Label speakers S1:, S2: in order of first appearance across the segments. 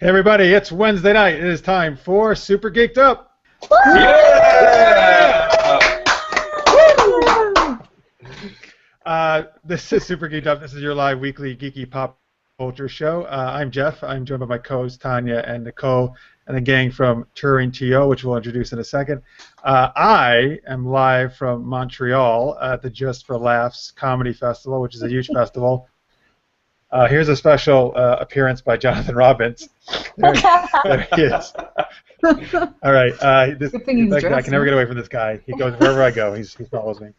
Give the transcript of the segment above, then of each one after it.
S1: Hey everybody, it's Wednesday night. It is time for Super Geeked Up.
S2: Yeah!
S1: This is Super Geeked Up. This is your live weekly geeky pop culture show. I'm Jeff. I'm joined by my co-hosts Tanya and Nicole and the gang from Turing TO, which we'll introduce in a second. I am live from Montreal at the Just for Laughs Comedy Festival, which is a huge festival. Here's a special appearance by Jonathan Robbins. There he is. All right. I can never get away from this guy. He goes wherever I go. He follows me.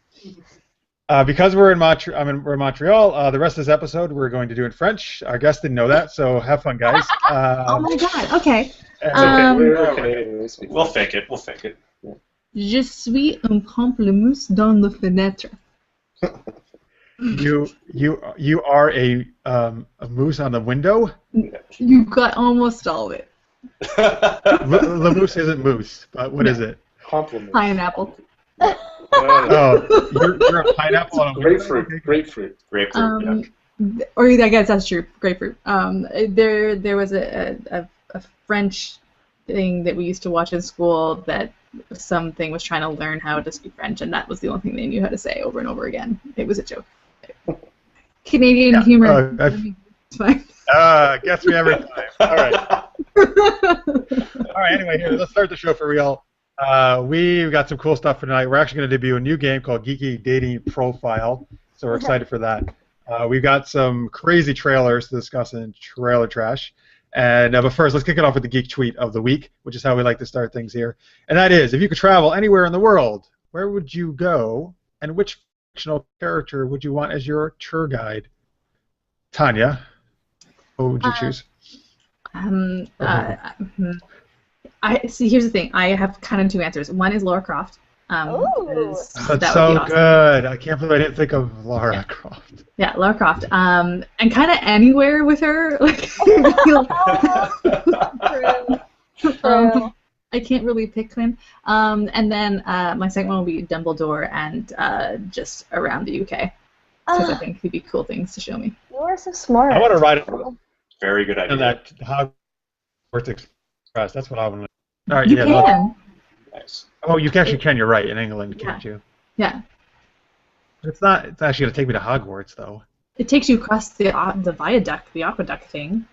S1: Because we're in Montreal, the rest of this episode we're going to do in French. Our guests didn't know that, so have fun, guys.
S3: Oh my God. Okay.
S2: We'll fake it. We'll fake it.
S3: Je suis un pamplemousse dans la fenêtre.
S1: You are a moose on the window?
S3: You got almost all of it.
S1: The moose isn't moose, but what is it?
S2: Compliment.
S3: Pineapple.
S1: Oh, you're a pineapple on a window?
S2: Grapefruit. Yeah.
S3: Or I guess that's true. Grapefruit. There was a French thing that we used to watch in school that something was trying to learn how to speak French, and that was the only thing they knew how to say over and over again. It was a joke. Canadian humor. It's fine.
S1: Gets me every time. All right. All right. Anyway, here, let's start the show for real. We've got some cool stuff for tonight. We're actually going to debut a new game called Geeky Dating Profile, so we're excited for that. We've got some crazy trailers to discuss in Trailer Trash. And but first, let's kick it off with the Geek Tweet of the Week, which is how we like to start things here. And that is, if you could travel anywhere in the world, where would you go, and which fictional character would you want as your tour guide? Tanya, what would you choose?
S3: See, here's the thing. I have kind of two answers. One is Lara Croft.
S1: That's so awesome. Good. I can't believe I didn't think of Lara Croft.
S3: Yeah, Lara Croft. And kind of anywhere with her. Like, I can't really pick him. And then my second one will be Dumbledore and just around the UK. Because I think he'd be cool things to show me.
S4: You are so smart.
S1: I want to ride it.
S2: Very good idea.
S1: And that Hogwarts Express. That's what I want to. All right.
S3: You can.
S2: Nice.
S1: Oh, you actually can. You're right. In England, can't you?
S3: Yeah.
S1: It's not. It's actually going to take me to Hogwarts, though.
S3: It takes you across the viaduct, the aqueduct thing.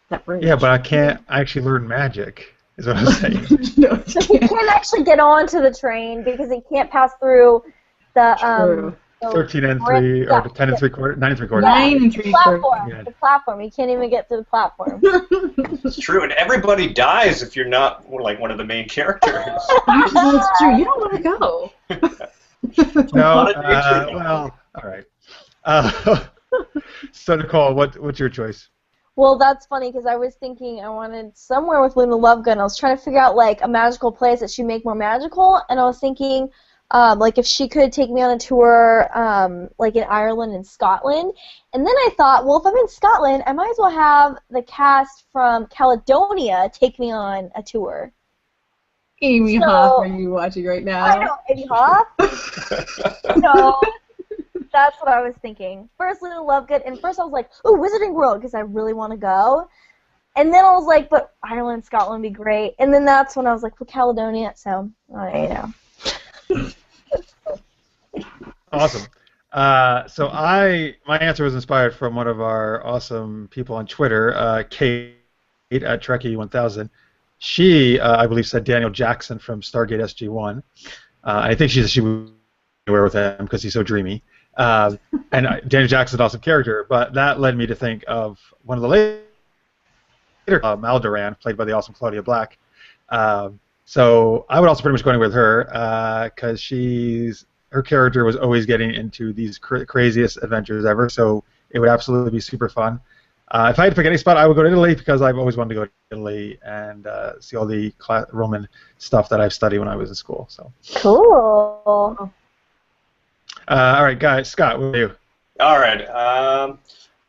S3: That bridge.
S1: Yeah, but I can't actually learn magic. Is what I'm saying.
S3: No,
S4: he can't actually get onto the train because he can't pass through the
S1: 13 and 3 or 10 and 3/4, 9 and 3/4.
S3: 9 and 3/4.
S4: Platform.
S1: Yeah.
S4: The platform. You can't even get to the platform.
S2: It's true, and everybody dies if you're not like one of the main characters.
S3: Actually, that's true. You don't want to go.
S1: No. Well, all right. So Nicole, what's your choice?
S4: Well, that's funny because I was thinking I wanted somewhere with Luna Lovegood. I was trying to figure out like a magical place that she'd make more magical, and I was thinking. Like if she could take me on a tour, like in Ireland and Scotland, and then I thought, well, if I'm in Scotland, I might as well have the cast from Caledonia take me on a tour.
S3: Amy Hoff, are you watching right now?
S4: I know, Amy Hoff. So that's what I was thinking. First, Luna Lovegood, and first I was like, ooh, Wizarding World, because I really want to go. And then I was like, but Ireland and Scotland would be great. And then that's when I was like, well, Caledonia, so, you know.
S1: Awesome. So my answer was inspired from one of our awesome people on Twitter, Kate at Trekkie1000. She, I believe, said Daniel Jackson from Stargate SG-1. I think she would anywhere with him because he's so dreamy. And Daniel Jackson's an awesome character, but that led me to think of one of the later Maldoran, played by the awesome Claudia Black. So I would also pretty much go anywhere with her because her character was always getting into these craziest adventures ever, so it would absolutely be super fun. If I had to pick any spot, I would go to Italy because I've always wanted to go to Italy and see all the Roman stuff that I've studied when I was in school. So
S4: cool.
S1: All right, guys. Scott, what about you?
S2: All right.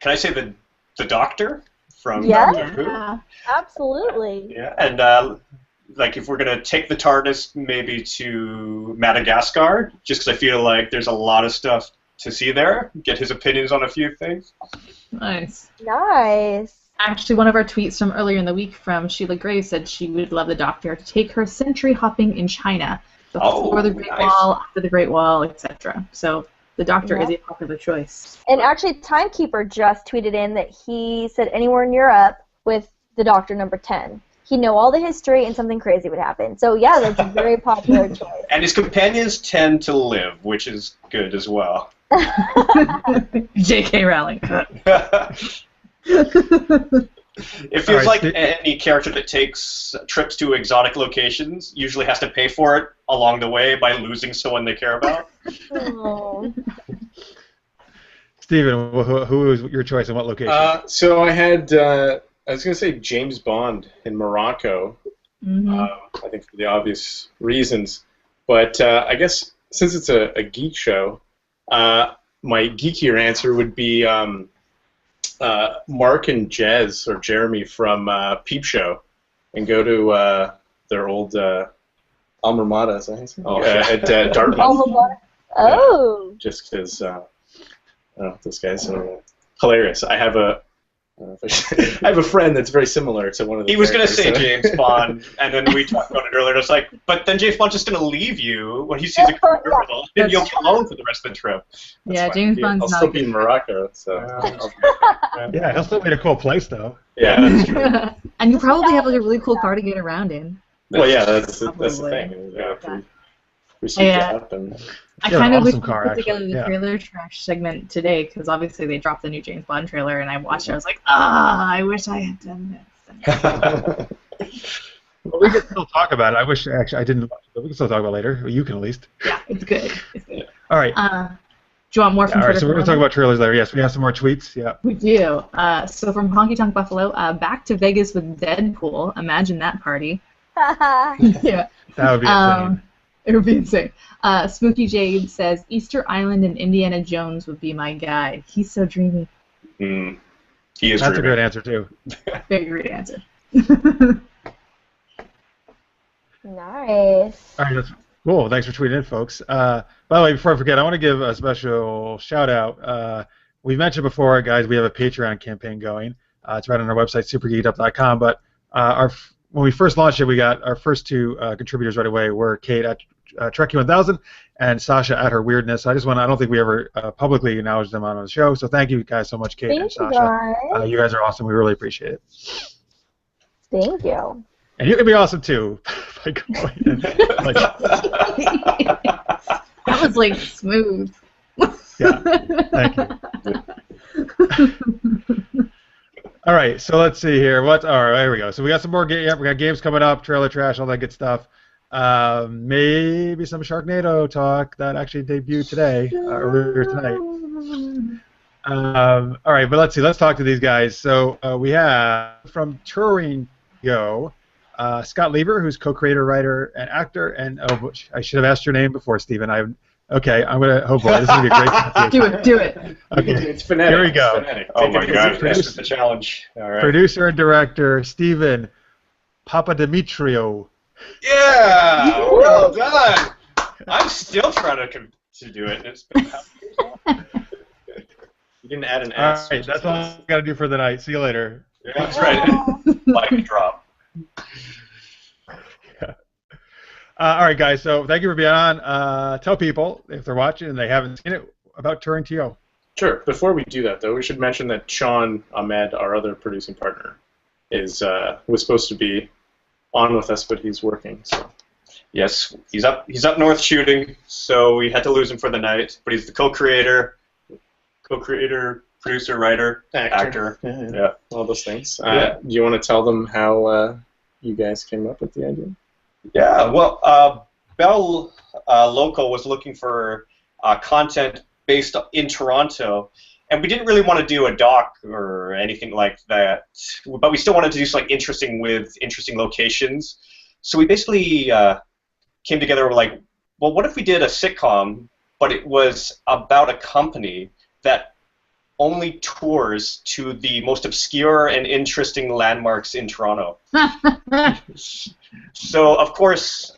S2: Can I say the Doctor from Doctor Who?
S4: Absolutely.
S2: Yeah, and like if we're gonna take the TARDIS maybe to Madagascar, just because I feel like there's a lot of stuff to see there. Get his opinions on a few things.
S3: Nice.
S4: Nice.
S3: Actually, one of our tweets from earlier in the week from Sheila Gray said she would love the Doctor to take her century hopping in China, before the Great Wall, after the Great Wall, etc. So the Doctor is a popular choice.
S4: And actually, Timekeeper just tweeted in that he said anywhere in Europe with the Doctor number 10. He'd know all the history and something crazy would happen. So yeah, that's a very popular choice.
S2: And his companions tend to live, which is good as well.
S3: J.K. Rowling.
S2: It feels like any character that takes trips to exotic locations usually has to pay for it along the way by losing someone they care about.
S4: Oh.
S1: Steven, who was your choice and what location?
S5: So I had, I was going to say James Bond in Morocco, I think for the obvious reasons. But I guess since it's a geek show, my geekier answer would be Mark and Jez, or Jeremy from Peep Show, and go to their old alma mater, at Dartmouth.
S4: Alma mater. Oh.
S5: Yeah, just because, I don't know, those guys are hilarious. I have a friend that's very similar to one of the.
S2: He was going to say James Bond, and then we talked about it earlier. It's like, but then James Bond's just going to leave you when he sees a criminal, and you'll be alone for the rest of the trip.
S3: Yeah, James Bond's
S5: I'll
S3: not
S5: still be in Morocco, so.
S1: Yeah, he'll still be in a cool place though.
S5: Yeah, that's true.
S3: And you probably have like a really cool car to get around in.
S5: Well, yeah, that's the thing.
S3: I kind of wish we put together the trailer trash segment today, because obviously they dropped the new James Bond trailer, and I watched it. I was like, I wish I had done
S1: this. Well, we can still talk about it. I wish, actually, I didn't watch it, but we can still talk about it later. Well, you can at least.
S3: Yeah, it's good. It's good.
S1: All right.
S3: Do you want more from Twitter?
S1: All right, so we're going to talk about trailers later. Yes, we have some more tweets. Yeah.
S3: We do. So from Honky Tonk Buffalo, back to Vegas with Deadpool. Imagine that party. Yeah.
S1: That would be insane.
S3: It would be insane. Spooky Jade says, Easter Island and Indiana Jones would be my guy. He's so dreamy.
S2: He is
S1: That's
S2: dreamy.
S1: a good answer, too.
S3: Very great answer.
S4: Nice.
S1: All right, that's cool. Thanks for tweeting in, folks. By the way, before I forget, I want to give a special shout-out. We've mentioned before, guys, we have a Patreon campaign going. It's right on our website, supergeekedup.com. But when we first launched it, we got our first two contributors right away were Kate at Trekkie1000 and Sasha at Her Weirdness. I don't think we ever publicly acknowledged them on the show. So thank you guys so much, Kate and Sasha. You guys are awesome. We really appreciate it.
S4: Thank you.
S1: And you can be awesome too by going in.
S3: That was like smooth.
S1: Yeah, thank you. All right, so let's see here. All right, here we go. So we got some more we got games coming up, trailer trash, all that good stuff. Maybe some Sharknado talk that actually debuted today, earlier tonight. All right, but let's see. Let's talk to these guys. So we have from Turing Go, Scott Lieber, who's co-creator, writer, and actor. And I should have asked your name before, Stephen. Okay, I'm gonna. Oh boy, this is gonna be a great pronunciation.
S3: Do it.
S1: Okay,
S5: it's phonetic.
S1: Here we go.
S2: Oh my gosh, that's the challenge. All right.
S1: Producer and director Stephen Papadimitriou.
S2: Yeah, well done. I'm still trying to do it. It's been
S5: You didn't add an
S1: All
S5: S.
S1: right, that's all I gotta do for the night. See you later.
S2: Yeah, that's right. Mic drop.
S1: All right, guys. So thank you for being on. Tell people if they're watching and they haven't seen it about Turing TO.
S5: Sure. Before we do that, though, we should mention that Sean Ahmed, our other producing partner, was supposed to be on with us, but he's working. So.
S2: Yes, he's up north shooting, so we had to lose him for the night. But he's the co-creator, producer, writer, actor.
S5: Yeah, all those things. Do you want to tell them how you guys came up with the idea?
S2: Yeah, well, Bell Local was looking for content based in Toronto, and we didn't really want to do a doc or anything like that, but we still wanted to do something interesting with interesting locations. So we basically came together and were like, well, what if we did a sitcom, but it was about a company that only tours to the most obscure and interesting landmarks in Toronto. So, of course,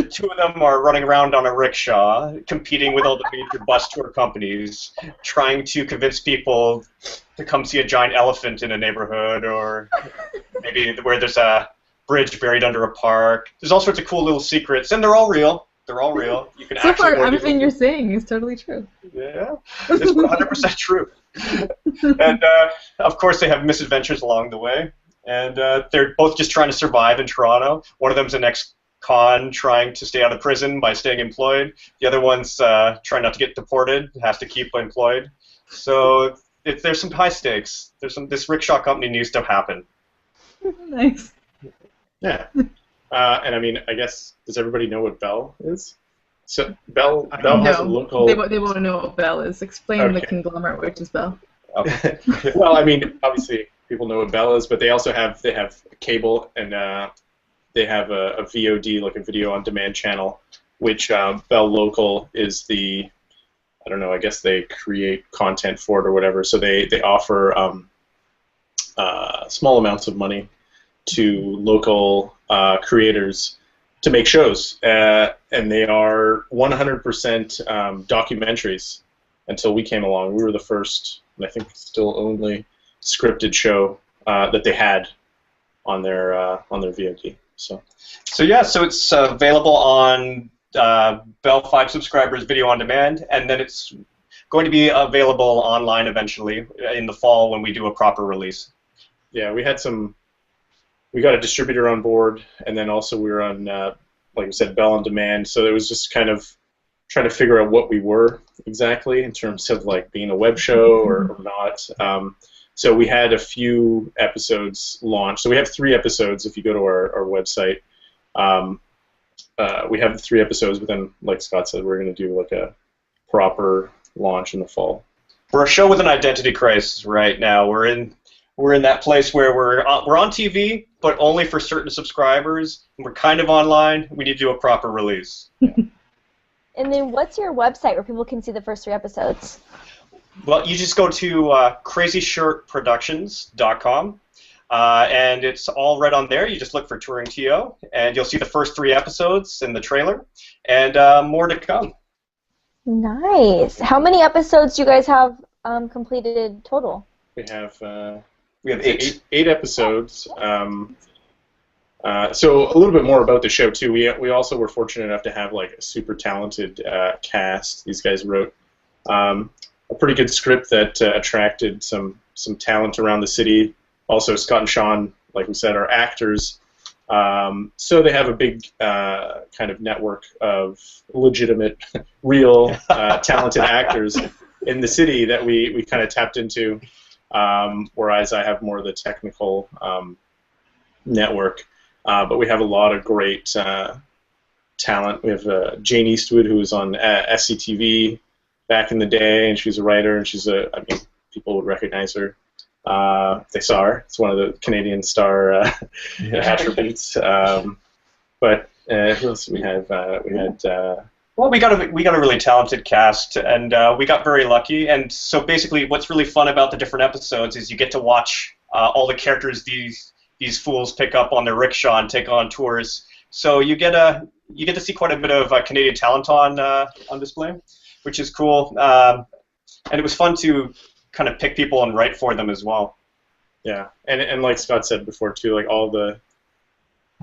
S2: the two of them are running around on a rickshaw, competing with all the major bus tour companies, trying to convince people to come see a giant elephant in a neighborhood, or maybe where there's a bridge buried under a park. There's all sorts of cool little secrets, and they're all real. They're all real. You can
S3: So
S2: actually
S3: far, everything you're saying is totally true.
S2: Yeah, it's 100% true. And of course, they have misadventures along the way, and they're both just trying to survive in Toronto. One of them's an ex-con trying to stay out of prison by staying employed. The other one's trying not to get deported, has to keep employed. So there's some high stakes. This rickshaw company needs to happen.
S3: Nice.
S5: Yeah. And I mean, I guess, does everybody know what Bell is? So Bell has a local.
S3: They won't know what Bell is. Explain the
S5: Okay.
S3: conglomerate, which is Bell.
S2: Okay.
S5: Well, I mean, obviously people know what Bell is, but they also have cable, and they have a VOD, like a video on demand channel, which Bell Local is the, I don't know, I guess they create content for it or whatever. So they offer small amounts of money to local creators to make shows, and they are 100% documentaries. Until we came along, we were the first, and I think still only, scripted show that they had on their VOD. So
S2: it's available on Bell 5 subscribers video on demand, and then it's going to be available online eventually in the fall when we do a proper release.
S5: Yeah, we got a distributor on board, and then also we were on, like I said, Bell on Demand. So it was just kind of trying to figure out what we were exactly in terms of like being a web show or not. So we had a few episodes launched. So we have 3 episodes if you go to our website. We have 3 episodes, but then, like Scott said, we're going to do like a proper launch in the fall.
S2: We're a show with an identity crisis right now. We're in that place where we're on TV, but only for certain subscribers. We're kind of online. We need to do a proper release.
S4: And then what's your website where people can see the first 3 episodes?
S2: Well, you just go to crazyshirtproductions.com, and it's all right on there. You just look for Touring TO, and you'll see the first 3 episodes in the trailer, and more to come.
S4: Nice. How many episodes do you guys have completed total?
S5: We have
S2: 8.
S5: 8 episodes. So a little bit more about the show too. We also were fortunate enough to have like a super talented cast. These guys wrote a pretty good script that attracted some talent around the city. Also, Scott and Sean, like we said, are actors. So they have a big kind of network of legitimate, real, talented actors in the city that we kind of tapped into. Whereas I have more of the technical network. But we have a lot of great talent. We have Jane Eastwood, who was on SCTV back in the day, and she's a writer, and I mean, people would recognize her. They saw her. It's one of the Canadian star attributes. But who else do we have?
S2: Well, we got a really talented cast, and we got very lucky. And so basically, what's really fun about the different episodes is you get to watch all the characters these fools pick up on their rickshaw and take on tours. So you get to see quite a bit of Canadian talent on display, which is cool. And it was fun to kind of pick people and write for them as well.
S5: Yeah, and like Scott said before too, like all the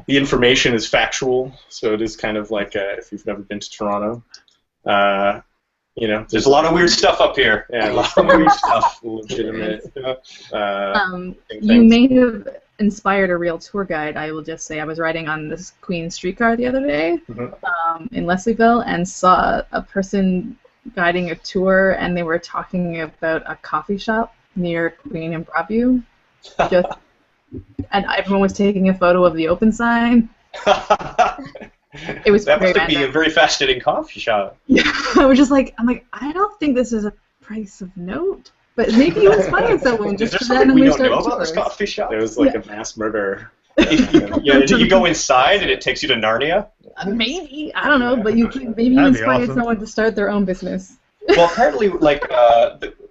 S5: information is factual, so it is kind of like if you've never been to Toronto,
S2: there's a lot of weird stuff up here.
S5: Yeah,
S2: a lot of weird stuff.
S5: Legitimate.
S3: You may have inspired a real tour guide. I will just say I was riding on this Queen streetcar the other day in Leslieville and saw a person guiding a tour, and they were talking about a coffee shop near Queen and Broadview. And everyone was taking a photo of the open sign. It was
S2: that
S3: very
S2: must be a
S3: random.
S2: very fascinating coffee shop.
S3: Yeah, I was just like, I don't think this is a price of note, but maybe you inspired someone
S2: Is
S3: just
S2: there
S3: to
S2: something we
S3: randomly
S2: don't know
S3: start
S2: about this
S3: tours.
S2: coffee shop?
S5: It was like a mass murder.
S2: Yeah, you go inside and it takes you to Narnia?
S3: Maybe, I don't know, but maybe you
S1: That'd be
S3: inspired
S1: awesome.
S3: someone to start their own business.
S2: Well, apparently, like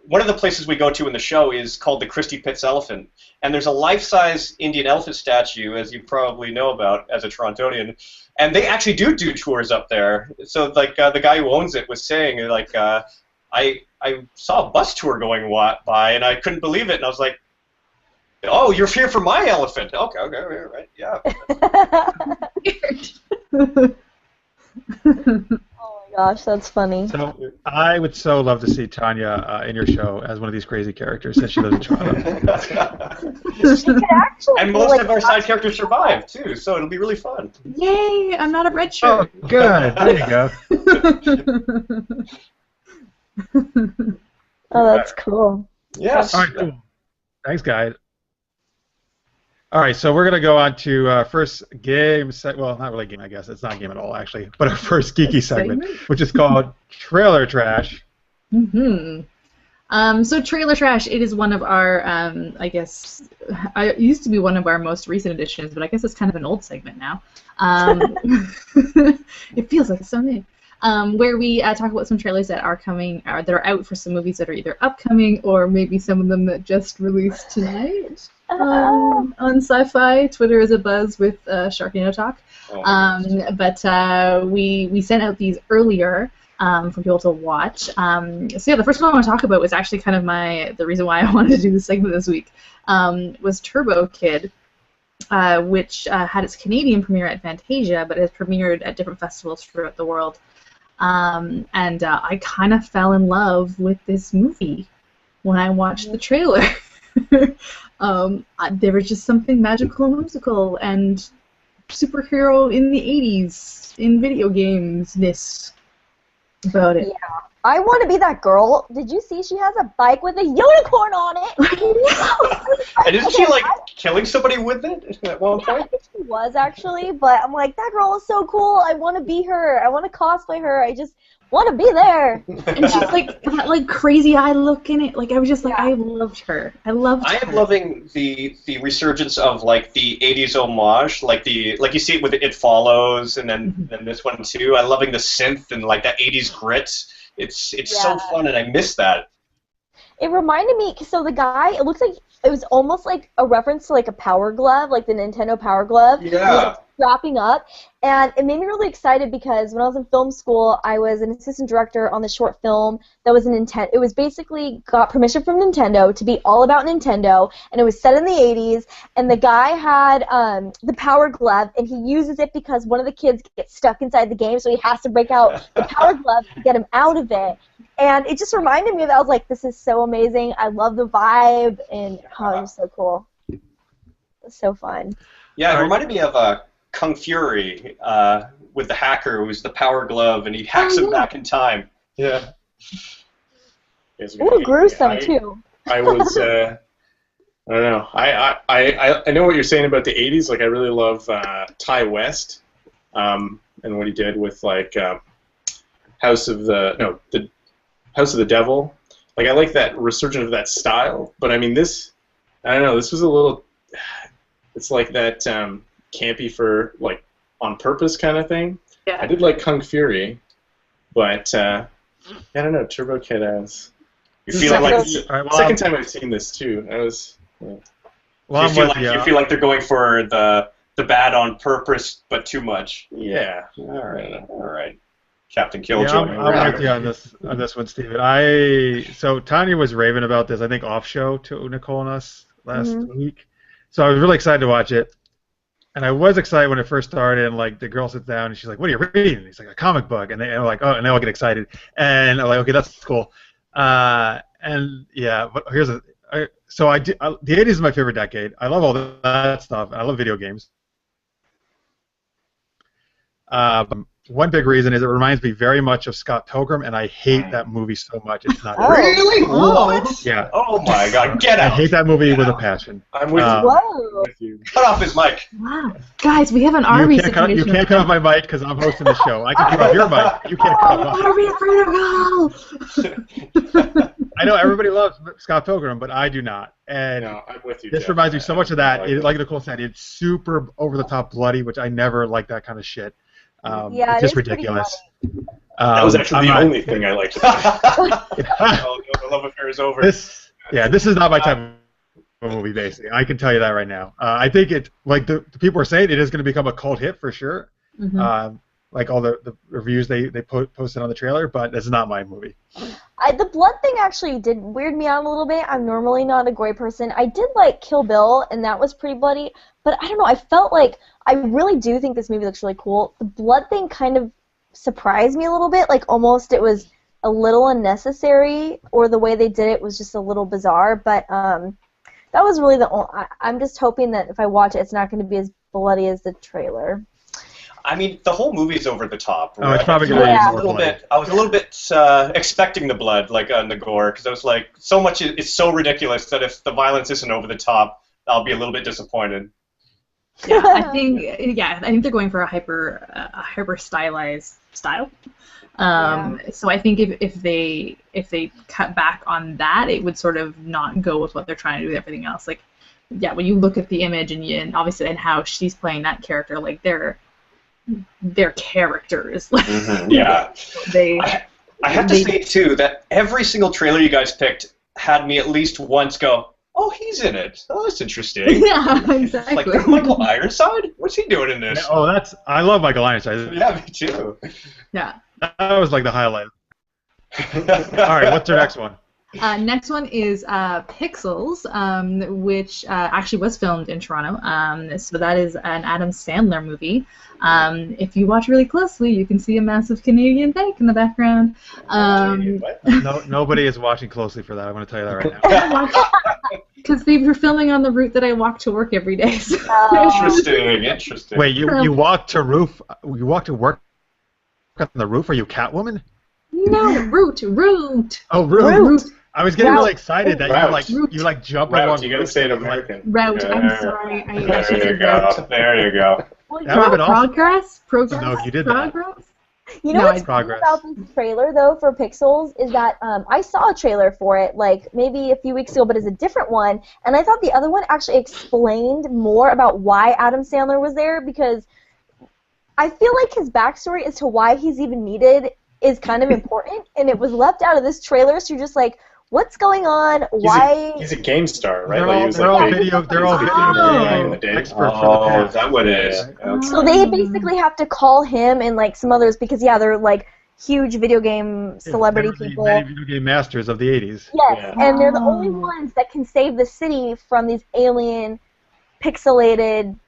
S2: one of the places we go to in the show is called the Christie Pitts Elephant, and there's a life-size Indian elephant statue, as you probably know about as a Torontonian, and they actually do tours up there. So like the guy who owns it was saying like I saw a bus tour going by and I couldn't believe it, and I was like, oh, you're here for my elephant? Okay, right, yeah.
S4: Oh my gosh, that's funny.
S1: So I would so love to see Tanya in your show as one of these crazy characters since she lives in Toronto.
S4: She could actually
S2: And
S4: be,
S2: most
S4: like,
S2: of our side characters survive too, so it'll be really fun.
S3: Yay! I'm not a red
S1: Oh,
S3: shirt.
S1: good. There you go.
S4: Oh, that's cool.
S2: Yes.
S1: All right, cool. Thanks, guys. All right, so we're going to go on to first game, well, not really game, I guess. It's not a game at all, actually, but our first geeky segment, which is called Trailer Trash.
S3: So Trailer Trash, it is one of our, I guess, it used to be one of our most recent editions, but I guess it's kind of an old segment now. It feels like it's so new. Where we talk about some trailers that are coming, that are out for some movies that are either upcoming or maybe some of them that just released tonight on Sci-Fi. Twitter is abuzz with Sharknado talk. But we sent out these earlier for people to watch. So yeah, the first one I want to talk about was actually kind of the reason why I wanted to do this segment this week was Turbo Kid. Which had its Canadian premiere at Fantasia, but has premiered at different festivals throughout the world. And I kind of fell in love with this movie when I watched the trailer. There was just something magical and whimsical and superhero in the 80s in video games-ness about it.
S4: Yeah. I want to be that girl. Did you see she has a bike with a unicorn on it?
S2: And isn't she like killing somebody with it at one point?
S4: I think she was actually, but I'm like, that girl is so cool. I want to be her. I want to cosplay her. I just want to be there.
S3: And she's like that like crazy eye look in it. Like I was just like, I loved her. I am
S2: loving the resurgence of like the 80s homage, like you see it with It Follows, and then this one too. I'm loving the synth and like that 80s grit. It's so fun, and I miss that.
S4: It reminded me, so the guy, it looks like it was almost like a reference to like a Power Glove, like the Nintendo Power Glove.
S2: Yeah.
S4: It was, like, wrapping up, and it made me really excited because when I was in film school, I was an assistant director on the short film that was it was basically got permission from Nintendo to be all about Nintendo, and it was set in the 80s, and the guy had the Power Glove, and he uses it because one of the kids gets stuck inside the game, so he has to break out the Power Glove to get him out of it. And it just reminded me of that. I was like, this is so amazing. I love the vibe, and it was so cool. It was so fun.
S2: Yeah, it reminded me of Kung Fury with the hacker who's the Power Glove, and he hacks him back in time. Yeah.
S4: Ooh, gruesome too.
S5: I was, I don't know. I know what you're saying about the 80s. Like, I really love Ty West and what he did with like House of the Devil. Like, I like that resurgence of that style. But I mean, this, I don't know. This was a little. It's like that campy for like on purpose kind of thing. Yeah. I did like Kung Fury, but I don't know. Turbo Kid has.
S2: You feel like
S5: second time I've seen this too. I was. Yeah.
S1: Well,
S2: you feel like they're going for the bad on purpose, but too much.
S5: Yeah.
S2: All right. Captain Killjoy.
S1: Yeah, I'm with you on this one, Steven. So Tanya was raving about this, I think, off show to Nicole and us last week. So I was really excited to watch it. And I was excited when it first started, and like the girl sits down and she's like, "What are you reading?" And he's like, "A comic book." And they're like, "Oh," and they all get excited. And I'm like, "Okay, that's cool." And yeah, but the 80s is my favorite decade. I love all that stuff. I love video games. One big reason is it reminds me very much of Scott Pilgrim, and I hate that movie so much. It's not
S2: really what?
S1: Yeah.
S2: Oh my God! Get out!
S1: I hate that movie with a passion.
S5: I'm with you.
S2: Cut off his mic.
S3: Wow, guys, we have an army situation.
S1: You can't cut off my mic because I'm hosting the show. I can cut off your mic. You can't cut off.
S3: Army protocol.
S1: I know everybody loves Scott Pilgrim, but I do not. And
S5: no, I'm with you.
S1: This reminds me so much of that. Like Nicole said, it's super over the top bloody, which I never like that kind of shit. It's just ridiculous.
S5: That was actually the only thing I liked about it. The love affair is over.
S1: This is not my type of movie, basically. I can tell you that right now. I think it, like the people are saying, it is going to become a cult hit for sure. Like all the reviews they posted on the trailer, but it's not my movie.
S4: The blood thing actually did weird me out a little bit. I'm normally not a gory person. I did like Kill Bill, and that was pretty bloody. But I don't know. I felt like I really do think this movie looks really cool. The blood thing kind of surprised me a little bit. Like almost it was a little unnecessary, or the way they did it was just a little bizarre. But that was really the only. I'm just hoping that if I watch it, it's not going to be as bloody as the trailer.
S2: I mean, the whole movie's over the top.
S1: Right? Oh, it's probably going to be more bloody.
S2: I was a little bit expecting the blood, like on the gore, because I was like, so much is so ridiculous that if the violence isn't over the top, I'll be a little bit disappointed.
S3: Yeah, I think they're going for a hyper stylized style. So I think if they cut back on that, it would sort of not go with what they're trying to do with everything else. Like, yeah, when you look at the image and obviously and how she's playing that character, like they're characters.
S2: Yeah. I have to say too that every single trailer you guys picked had me at least once go, oh, he's in it. Oh, that's interesting.
S3: Yeah, exactly.
S2: Like Michael Ironside? What's he doing in this?
S1: Oh, I love Michael Ironside.
S2: Yeah, me too.
S3: Yeah.
S1: That was like the highlight. All right, what's our next one?
S3: Next one is Pixels, which actually was filmed in Toronto. So that is an Adam Sandler movie. If you watch really closely, you can see a massive Canadian bank in the background.
S1: Nobody is watching closely for that. I'm going to tell you that right now.
S3: Because they were filming on the route that I walk to work every day. So.
S2: Interesting.
S1: Wait, you walk to roof? You walk to work on the roof? Are you Catwoman?
S3: No, route.
S1: Oh, route. I was getting really excited that you jump along.
S5: You gotta say it American.
S3: Route. I'm sorry.
S2: There you go.
S3: Progress.
S1: No, you did
S3: progress?
S1: that.
S4: You know what's cool about this trailer, though, for Pixels, is that I saw a trailer for it, like, maybe a few weeks ago, but it's a different one, and I thought the other one actually explained more about why Adam Sandler was there, because I feel like his backstory as to why he's even needed is kind of important, and it was left out of this trailer, so you're just like, what's going on? Why?
S5: He's a game star, right?
S1: They're all video game experts for the past.
S2: Is that what it is?
S4: Okay. So they basically have to call him and like some others because they're like huge video game celebrity people.
S1: Many video game masters of the 80s.
S4: Yes, and they're the only ones that can save the city from these alien, pixelated.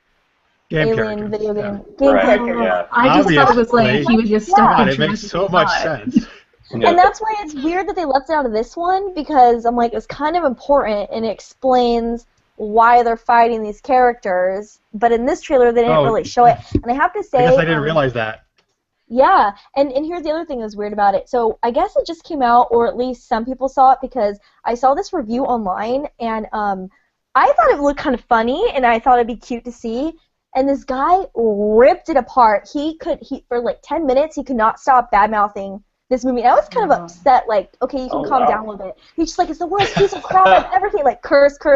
S4: Alien video game characters.
S2: Yeah.
S3: I just thought it was like he was just stuck in
S1: it makes so much sense.
S4: Yeah. And that's why it's weird that they left it out of this one, because I'm like, it's kind of important and it explains why they're fighting these characters, but in this trailer they didn't really show it. And I have to say,
S1: I guess I didn't realize that.
S4: Yeah, and here's the other thing that's weird about it. So I guess it just came out, or at least some people saw it, because I saw this review online, and I thought it looked kind of funny, and I thought it'd be cute to see. And this guy ripped it apart. He for like 10 minutes, he could not stop bad-mouthing this movie. And I was kind of upset, like, okay, you can calm down a little bit. He's just like, it's the worst piece of crap I've ever seen. Like, curse. I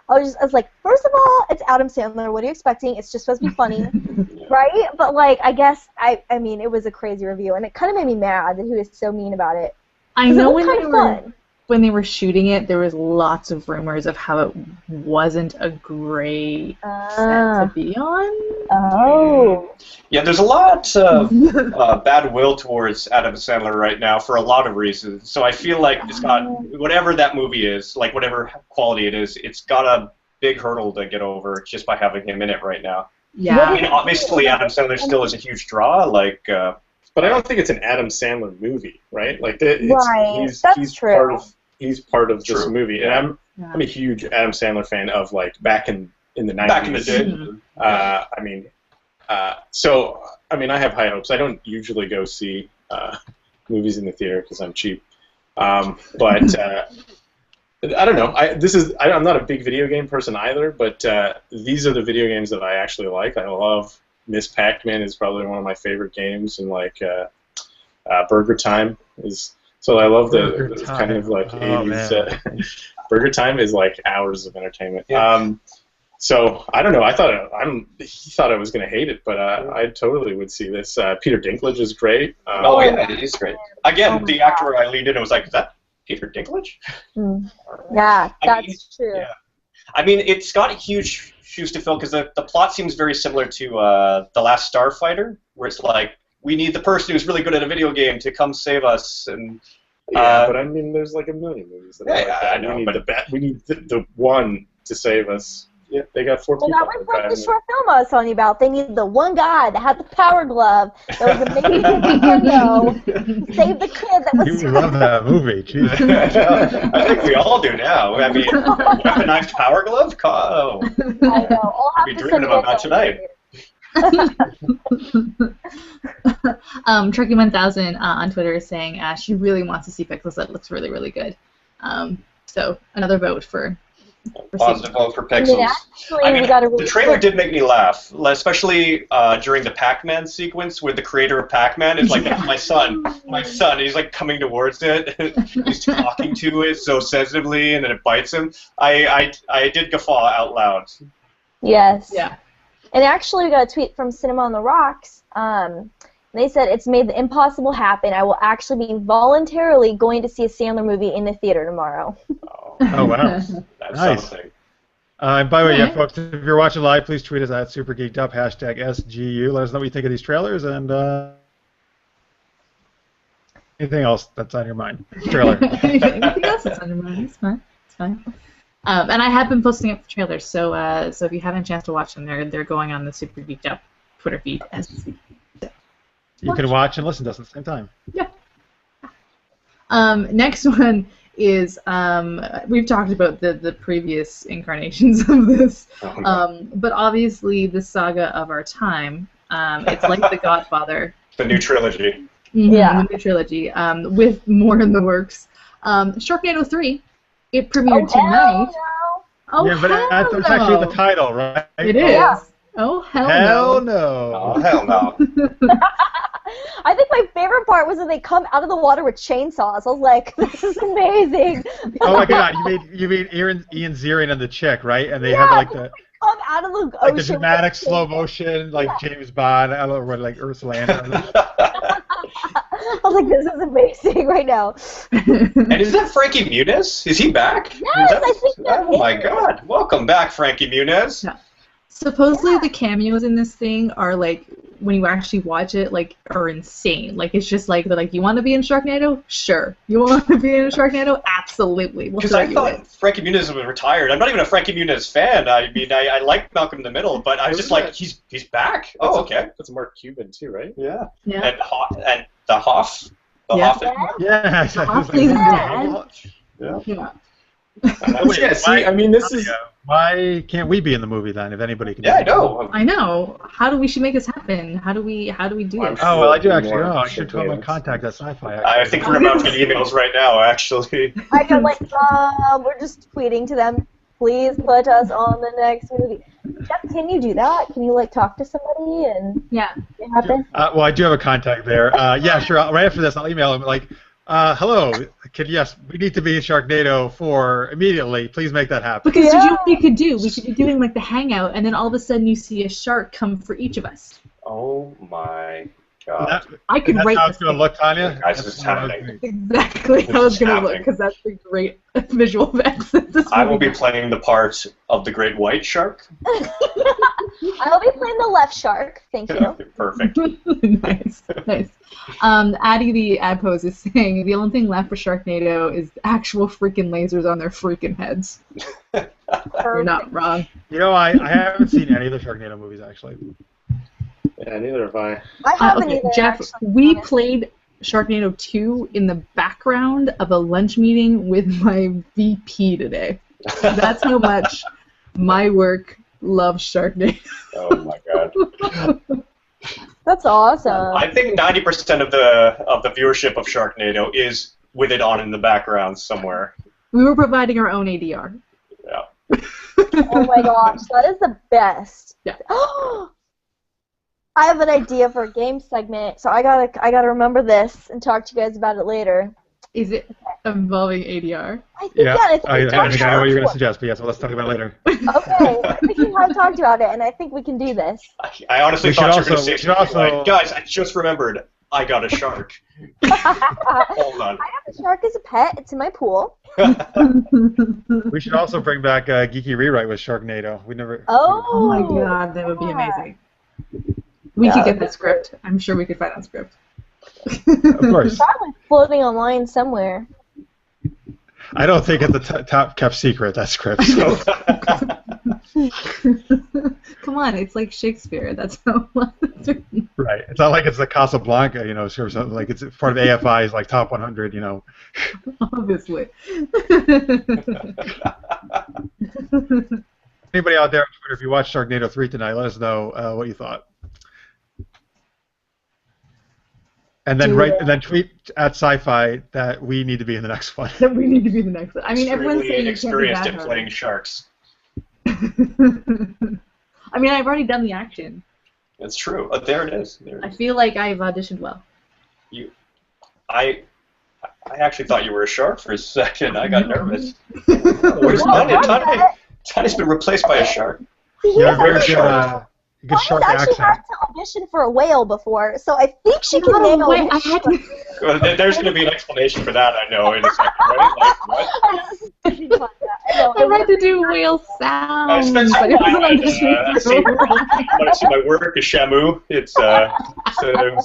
S4: was like, first of all, it's Adam Sandler. What are you expecting? It's just supposed to be funny, right? But, like, I guess, I mean, it was a crazy review. And it kind of made me mad that he was so mean about it.
S3: I know when they were shooting it, there was lots of rumors of how it wasn't a great set to be on.
S4: Oh.
S2: Yeah, there's a lot of bad will towards Adam Sandler right now for a lot of reasons. So I feel like it's got, whatever that movie is, like whatever quality it is, it's got a big hurdle to get over just by having him in it right now.
S3: Yeah.
S2: I mean, obviously Adam Sandler still is a huge draw, like...
S5: but I don't think it's an Adam Sandler movie, right? Like
S4: he's true.
S5: He's part of this movie, and I'm a huge Adam Sandler fan of like back in the 90s.
S2: Back in the day.
S5: So I mean, I have high hopes. I don't usually go see movies in the theater because I'm cheap, but I don't know. I'm not a big video game person either, but these are the video games that I actually like. I love Miss Pac-Man is probably one of my favorite games, and like Burger Time is. So I love the kind of like 80s. Burger Time is like hours of entertainment.
S2: Yeah.
S5: So I don't know. He thought I was going to hate it, but I totally would see this. Peter Dinklage is great.
S2: Yeah, he's great. Again, the actor I leaned in and was like, is that Peter Dinklage?
S4: Yeah,
S2: I mean,
S4: that's true.
S2: yeah. I mean, it's got huge shoes to fill because the plot seems very similar to The Last Starfighter, where it's like, we need the person who's really good at a video game to come save us. And
S5: Yeah, but I mean, there's like a million movies that are like that.
S2: I know,
S5: We need the one to save us. Yeah, they got 4
S4: Well,
S5: people.
S4: that was like the short film I was telling you about. They needed the one guy that had the power glove that was amazing to save the kid that was
S1: You love that movie, jeez.
S2: I think we all do now. I mean, weaponized power glove? Oh,
S4: I know. I'll have
S2: I'll be
S4: to
S2: dreaming
S4: send
S2: about
S4: you
S2: that tonight.
S3: Turkey 1000 on Twitter is saying she really wants to see Pixels. That looks really, really good. So another vote for
S2: Positive vote for
S4: I
S2: Pixels.
S4: mean, actually,
S2: I mean,
S4: we got a really
S2: the trailer
S4: good-
S2: did make me laugh, especially during the Pac-Man sequence where the creator of Pac-Man is like, that's my son, and he's like coming towards it, he's talking to it so sensitively, and then it bites him. I did guffaw out loud.
S4: Yes.
S3: Yeah.
S4: And actually, we got a tweet from Cinema on the Rocks. They said, it's made the impossible happen. I will actually be voluntarily going to see a Sandler movie in the theater tomorrow.
S1: Oh, wow.
S2: That's
S1: Nice.
S2: something.
S1: And by the way, yeah,
S3: Alright.
S1: folks, if you're watching live, please tweet us at @SuperGeekedUp, #SGU. Let us know what you think of these trailers and anything else that's on your mind. Trailer.
S3: Anything else that's on your mind? It's fine. It's fine. And I have been posting up the trailers, so if you haven't a chance to watch them, they're going on the Super Geeked Up Twitter feed as we speak.
S1: You can watch and listen to us at the same time.
S3: Yeah. Next one is we've talked about the previous incarnations of this,
S2: Oh, no.
S3: but obviously the saga of our time. It's like The Godfather.
S2: The new trilogy.
S4: Yeah.
S3: The new trilogy with more in the works. Sharknado 3. It premiered tonight.
S4: No.
S3: Oh,
S1: yeah, but
S3: hell
S1: that's
S3: no.
S1: actually the title, right?
S3: It is.
S4: Yeah.
S3: Oh, hell
S1: Hell
S3: no.
S2: Oh,
S1: no.
S2: hell no.
S4: I think my favorite part was when they come out of the water with chainsaws. I was like, this is amazing.
S1: Oh my God! You mean Ian Ziering and the chick, right? And they
S4: Yeah,
S1: have like the
S4: Come out of the ocean.
S1: like the
S4: with
S1: dramatic
S4: chainsaws.
S1: slow motion, like James Bond. I don't know what, like Ursula Andress.
S4: I was like, this is amazing right now.
S2: And is that Frankie Muniz? Is he back?
S4: Yes, I think that
S2: Oh my
S4: is.
S2: God! Welcome back, Frankie Muniz.
S3: Yeah. Supposedly the cameos in this thing are like, when you actually watch it, like, are insane. Like, it's just like, they're like, you want to be in Sharknado? Sure. You want to be in Sharknado? Absolutely. We'll
S2: Because
S3: throw
S2: I
S3: you
S2: thought
S3: in.
S2: Frankie Muniz was retired. I'm not even a Frankie Muniz fan. I mean, I like Malcolm in the Middle, but I was just like, he's back. Oh, okay.
S5: That's Mark Cuban too, right?
S2: Yeah.
S3: Yeah.
S2: And the Hoff. The
S3: Yeah.
S2: Hoff.
S1: Yeah.
S3: Awfully
S4: bad.
S2: Yeah.
S3: Yeah.
S1: Wait,
S5: Yeah, see, I mean, this is...
S1: Why can't we be in the movie then? If anybody can.
S2: Yeah, I know.
S3: I know. We should make this happen. How do we do
S5: I'm
S3: it?
S1: Oh well, I do
S5: More
S1: actually. Oh, I should
S5: shit
S1: put my
S5: names.
S1: contact at Sci-Fi.
S2: I think we're about to get emails right now, actually.
S4: I go like, we're just tweeting to them. Please put us on the next movie. Jeff, can you do that? Can you like talk to somebody and
S3: Yeah.
S4: it happen?
S1: Well, I do have a contact there. Yeah, sure. Right after this, I'll email him like, hello. Yes, we need to be in Sharknado 4 immediately. Please make that happen.
S3: Because
S4: Yeah.
S3: you know what we could do? We could be doing like the hangout, and then all of a sudden you see a shark come for each of us.
S2: Oh my God.
S1: That,
S3: I could
S1: that's
S3: write
S1: how
S3: this
S1: it's going to
S3: thing.
S1: look, Tanya.
S2: Guys,
S1: That's
S2: it's
S1: how
S2: happening.
S3: Exactly how it's
S2: This is
S3: gonna look,
S2: happening.
S3: because that's the great visual effects that this
S2: I will
S3: movie
S2: be playing the part of the great white shark.
S4: I'll be playing the left shark. Thank you.
S2: Perfect.
S3: nice, nice. Addie the ad pose is saying the only thing left for Sharknado is actual freaking lasers on their freaking heads. You're not wrong.
S1: You know, I haven't seen any of the Sharknado movies actually.
S5: Yeah, neither have I.
S4: I haven't
S3: Okay,
S4: either.
S3: Jeff,
S4: actually,
S3: we
S4: to be honest.
S3: played Sharknado 2 in the background of a lunch meeting with my VP today. That's how much my work loves Sharknado.
S2: Oh my God.
S4: That's awesome.
S2: I think 90% of the viewership of Sharknado is with it on in the background somewhere.
S3: We were providing our own ADR.
S2: Yeah.
S4: Oh my gosh, that is the best.
S3: Yeah.
S4: I have an idea for a game segment, so I gotta remember this and talk to you guys about it later.
S3: Is it involving ADR?
S4: I think
S1: Yeah,
S4: I think
S1: I
S4: we
S1: think I know what
S4: talked
S1: you're going to
S4: about
S1: suggest, but yes, well, let's talk about it later.
S4: it. Okay, I think we have talked about it, and I think we can do this.
S2: I honestly
S1: We should
S2: thought you were going to
S1: also-
S2: say
S1: we should
S2: something
S1: also-
S2: like, guys, I just remembered. I got a shark. Hold on.
S4: I have a shark as a pet. It's in my pool.
S1: We should also bring back Geeky Rewrite with Sharknado. We never.
S3: Oh my god, that would be amazing. We could get that script. I'm sure we could find that script.
S1: Of course.
S4: Probably floating online somewhere.
S1: I don't think it's a top kept secret, that script. So.
S3: Come on, it's like Shakespeare. That's how it's written.
S1: Right. It's not like it's the Casablanca, you know, or something like it's part of AFI's like top 100, you know.
S3: Obviously.
S1: Anybody out there on Twitter, if you watched Sharknado 3 tonight, let us know what you thought. And then tweet at Sci-Fi that we need to be in the next one.
S3: That we need to be the next one. I mean, everyone's saying
S2: experienced in playing sharks.
S3: I mean, I've already done the action.
S2: That's true. There it is.
S3: I feel like I've auditioned well.
S2: I actually thought you were a shark for a second. I got nervous. Where's Tanya? Tanya's been replaced by a shark.
S1: Yeah, very good. Good shark
S4: actually
S1: accent.
S4: had to audition for a whale before, so I think she can nail it.
S2: Well, there's going to be an explanation for that, I know, in a second, right? Like, what?
S3: I had to do whale sounds.
S2: I spent some time see my work is Shamu. It's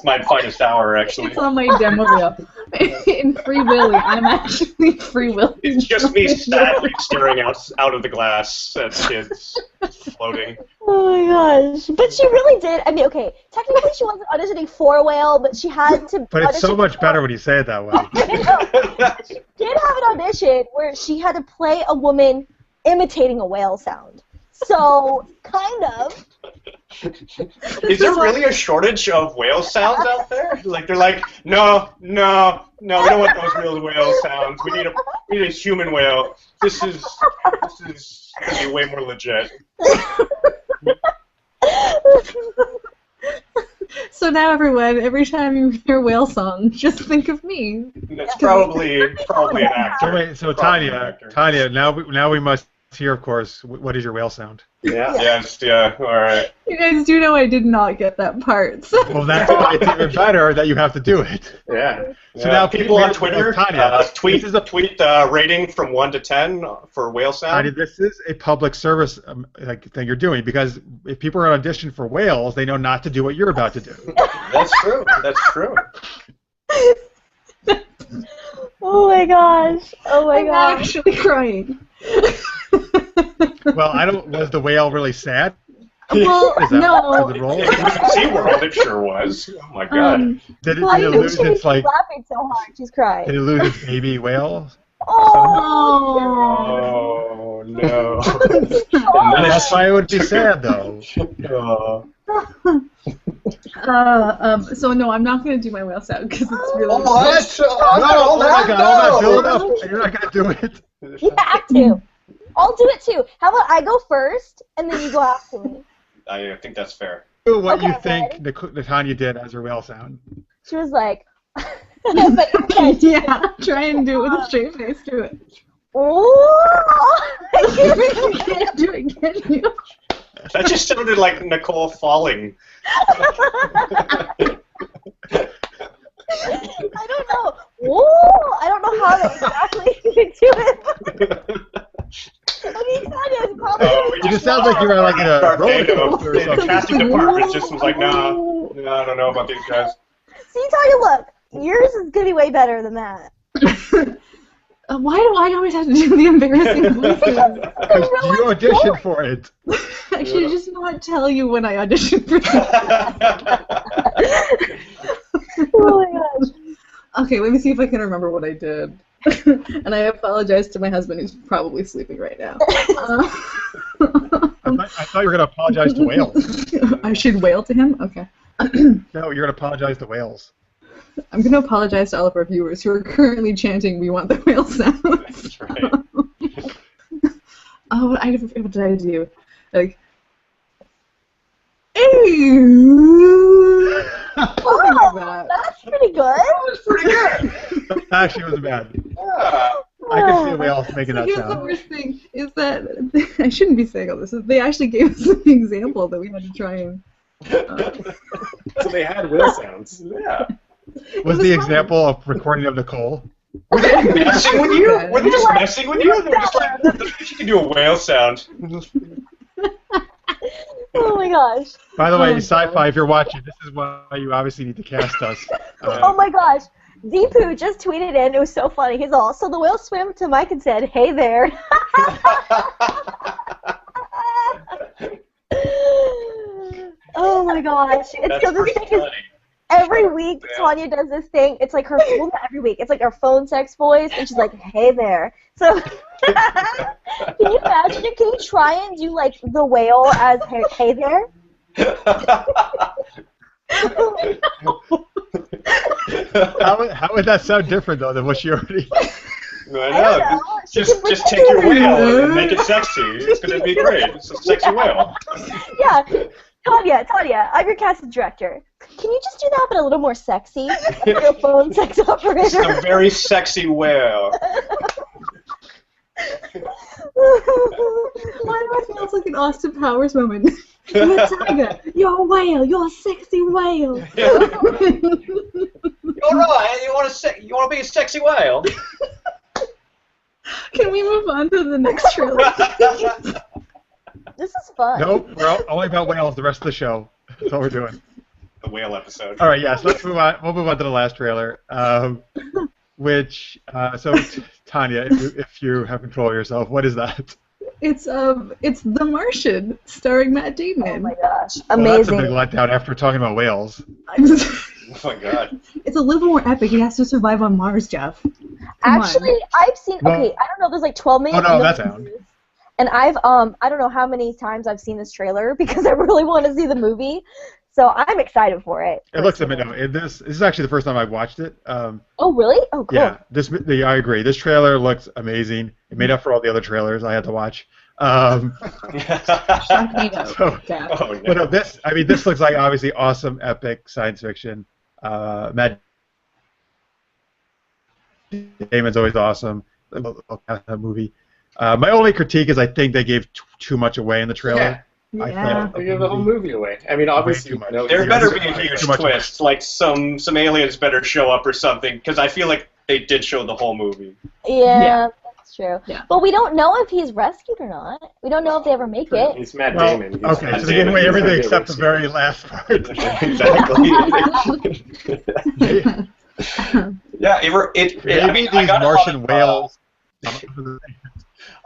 S2: my finest hour, actually.
S3: It's on my demo reel. In Free Willy, I'm actually Free Willy.
S2: It's just me sadly staring out of the glass at kids floating.
S4: Oh my gosh. But she really did. I mean, okay, technically she wasn't auditioning for a whale, but she had to.
S1: But it's so much better when you say it that way.
S4: She did have an audition where she had to play a woman imitating a whale sound. So, kind of.
S2: Is there really a shortage of whale sounds out there? Like they're like, no, we don't want those real whale sounds. We need a human whale. This is gonna be way more legit.
S3: So now, everyone, every time you hear whale song, just think of me.
S2: That's probably an actor.
S1: So Tanya, now we must hear, of course, what is your whale sound?
S5: Yeah.
S2: Yes, yeah, all right.
S3: You guys do know I did not get that part. So.
S1: Well, that's why it's even better that you have to do it.
S5: Yeah.
S1: So now
S2: people on Twitter,
S1: Tanya,
S2: tweet rating from 1 to 10 for whale sound.
S1: Tanya, this is a public service thing you're doing, because if people are auditioning for whales, they know not to do what you're about to do.
S2: That's true. That's true.
S4: Oh my gosh. Oh my
S3: I'm
S4: gosh.
S3: actually crying.
S1: Well, was the whale really sad?
S3: Well, no.
S2: It was SeaWorld, it sure was. Oh my god.
S1: Did it
S4: Why
S1: lose
S4: is she
S1: its like?
S4: laughing so hard? She's crying.
S1: Did it lose its baby whale?
S2: Oh no.
S1: That's why it would be sad, though.
S3: So no, I'm not gonna do my whale sound because it's really.
S1: What? Oh my god! All that build-up. You're not gonna do it.
S4: You have to. I'll do it too. How about I go first and then you go after me?
S2: I think that's fair.
S1: Do what you
S4: Okay,
S1: think Tanya did as her whale sound.
S4: She was like,
S3: Yeah, try and do it with a straight face. Do it.
S4: oh!
S3: You can't do it, can you?
S2: That just sounded like Nicole falling.
S4: I don't know. Whoa! I don't know how to exactly do it. I mean, Tanya is probably.
S1: It just sounds like you're like in a roller coaster or
S2: The
S1: something.
S2: casting department just was like, nah, I don't know about these guys.
S4: See, Tanya, look. Yours is gonna be way better than that.
S3: Why do I always have to do the embarrassing voices?
S1: Because you auditioned for it.
S3: I should just not tell you when I auditioned for something.
S4: Oh my gosh.
S3: Okay, let me see if I can remember what I did. And I apologize to my husband, who's probably sleeping right now.
S1: I thought you were going to apologize to whales.
S3: I should wail to him? Okay.
S1: No, you're going to apologize to whales.
S3: I'm going to apologize to all of our viewers who are currently chanting, "We want the whale sounds."
S2: That's right.
S3: Oh, what did I do? Like, something like that.
S4: That's pretty good.
S2: That's pretty good.
S1: That actually wasn't bad.
S2: Yeah.
S1: I can see a whale making that
S3: Here's the
S1: sound.
S3: worst thing is that I shouldn't be saying all this. They actually gave us an example that we had to try and.
S5: So they had whale sounds.
S2: Yeah.
S1: Was the example of recording of Nicole?
S2: Were they messing with you? Were they just messing with you? They were just like, she can do a whale sound.
S4: Oh my gosh.
S1: By the way, Sci-Fi, if you're watching, this is why you obviously need to cast us.
S4: Oh my gosh. Deepu just tweeted in. It was so funny. He's all, so the whale swam to Mike and said, "Hey there." Oh my gosh. It's so this thing is every week Tanya does this thing. It's like her well, not every week. It's like her phone sex voice, and she's like, "Hey there." So can you imagine it? Can you try and do like the whale as "Hey there"?
S1: How would that sound different though than what she already?
S2: I know. Just take your whale and make it sexy. It's gonna be great. It's a sexy whale.
S4: Yeah. Tanya, I'm your casting director. Can you just do that but a little more sexy? Like your phone sex operator.
S2: It's a very sexy whale.
S3: Why do I feel like an Austin Powers moment? You're a tiger. You're a whale. You're a sexy whale.
S2: All right. You want to be a sexy whale?
S3: Can we move on to the next trailer?
S4: This is fun.
S1: Nope, we're only about whales the rest of the show. That's all we're doing.
S2: The whale episode.
S1: All right, yes, let's move on. We'll move on to the last trailer, so Tanya, if you have control of yourself, what is that?
S3: It's The Martian, starring Matt Damon.
S4: Oh my gosh,
S1: Well,
S4: amazing.
S1: that's a big letdown after talking about whales.
S2: Oh my god.
S3: It's a little more epic. He has to survive on Mars, Jeff.
S4: Actually, I've seen.
S1: Well-
S4: Okay, I don't know. There's like 12 million.
S1: Oh no, that's out.
S4: And I've I don't know how many times I've seen this trailer because I really want to see the movie. So I'm excited for it.
S1: It looks amazing. This is actually the first time I've watched it.
S4: Oh really? Oh cool.
S1: Yeah, I agree. This trailer looks amazing. It made up for all the other trailers I had to watch.
S3: Sharknado.
S1: So,
S2: Oh, no.
S1: but this looks like obviously awesome, epic science fiction. Matt Damon's always awesome. That movie. My only critique is I think they gave too much away in the trailer. I thought
S5: They give the whole movie away. I mean, obviously,
S1: too much.
S2: There better be a huge twist, like some aliens better show up or something, because I feel like they did show the whole movie.
S4: Yeah, that's true.
S3: Yeah.
S4: But we don't know if he's rescued or not. We don't know if they ever make it.
S5: It's Matt
S1: Well,
S5: Damon. He's
S1: okay,
S5: Matt
S1: so they gave away
S5: Damon.
S1: everything
S5: He's
S1: except the
S5: gonna
S1: very last part.
S2: Exactly. Yeah,
S1: Maybe
S2: I
S1: these
S2: got
S1: Martian
S2: a lot of,
S1: whales.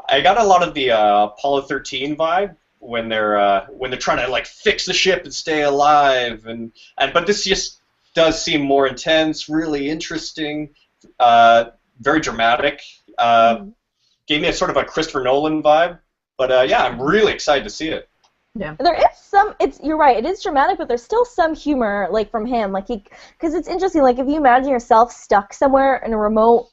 S2: I got a lot of the Apollo 13 vibe when they're trying to like fix the ship and stay alive, but this just does seem more intense, really interesting, very dramatic. Gave me a sort of a Christopher Nolan vibe, but yeah, I'm really excited to see it.
S3: Yeah.
S4: There is some. You're right. It is dramatic, but there's still some humor, like from him, like because it's interesting. Like if you imagine yourself stuck somewhere in a remote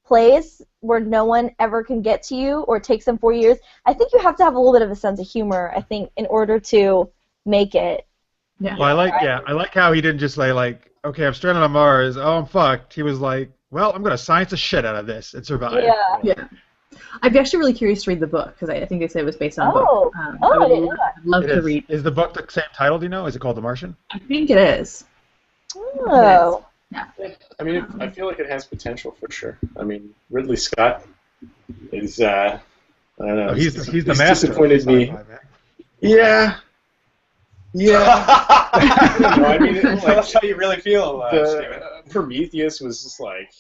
S4: place where no one ever can get to you, or it takes them 4 years, I think you have to have a little bit of a sense of humor, I think, in order to make it.
S3: Yeah.
S1: Well, I like how he didn't just say like, okay, I'm stranded on Mars. Oh, I'm fucked. He was like, well, I'm gonna science the shit out of this and survive.
S3: Yeah. I'd be actually really curious to read the book because I think they said it was based on a book.
S4: I didn't know that.
S3: I'd love to read.
S1: Is the book the same title? Do you know? Is it called The Martian?
S3: I think it is.
S4: Oh.
S5: I mean, I feel like it has potential for sure. I mean, Ridley Scott is, I don't know.
S1: He's the master.
S5: Disappointed me.
S1: Sci-fi, man.
S5: Yeah. No, I mean,
S2: That's how you really feel, Steven.
S5: Prometheus was just like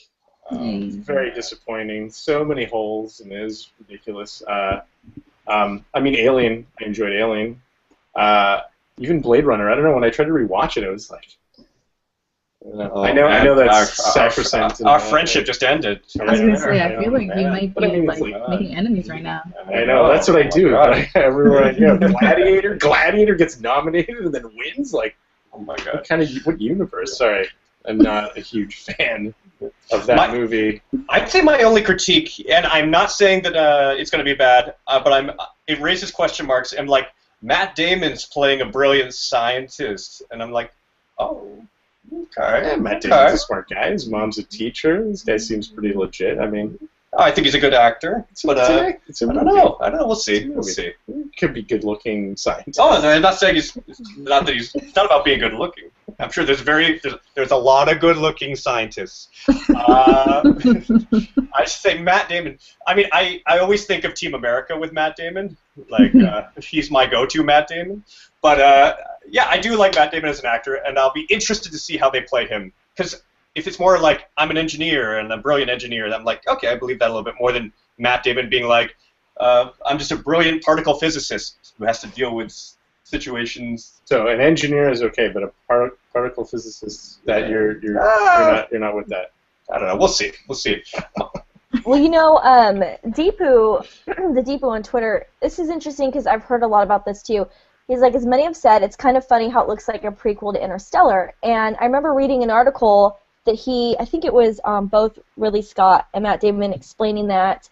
S5: very disappointing. So many holes, and it was ridiculous. I mean, Alien. I enjoyed Alien. Even Blade Runner. I don't know. When I tried to rewatch it, I was like, I know that's sacrosanct.
S2: Our friendship just ended.
S3: I was gonna say, I feel like
S5: man.
S3: you might
S5: But I
S3: be
S5: mean,
S3: like
S5: it's like,
S3: making enemies right now.
S5: I know, that's what I do.
S2: God.
S5: Everywhere I go, Gladiator gets nominated and then wins. Like,
S2: Oh my god.
S5: what universe? Sorry, I'm not a huge fan of that movie.
S2: I'd say my only critique, and I'm not saying that it's going to be bad, but it raises question marks. I'm like, Matt Damon's playing a brilliant scientist, and I'm like, oh, okay.
S5: Yeah, Matt Damon's a smart guy. His mom's a teacher. This guy seems pretty legit. I mean,
S2: I think he's a good actor, but I don't know. We'll see. We'll see.
S5: Could be good-looking scientist.
S2: Oh, I'm not saying it's not about being good-looking. I'm sure there's a lot of good-looking scientists. I say Matt Damon. I mean, I always think of Team America with Matt Damon. Like he's my go-to Matt Damon. But yeah, I do like Matt Damon as an actor, and I'll be interested to see how they play him. Because if it's more like I'm an engineer and a brilliant engineer, then I'm like, okay, I believe that a little bit more than Matt Damon being like, I'm just a brilliant particle physicist who has to deal with situations.
S5: So an engineer is okay, but a particle physicist, that you're not with that.
S2: I don't know. We'll see. We'll see.
S4: Well, you know, Deepu, the Deepu on Twitter, this is interesting because I've heard a lot about this too. He's like, as many have said, it's kind of funny how it looks like a prequel to Interstellar. And I remember reading an article that I think it was both Ridley Scott and Matt Damon explaining that,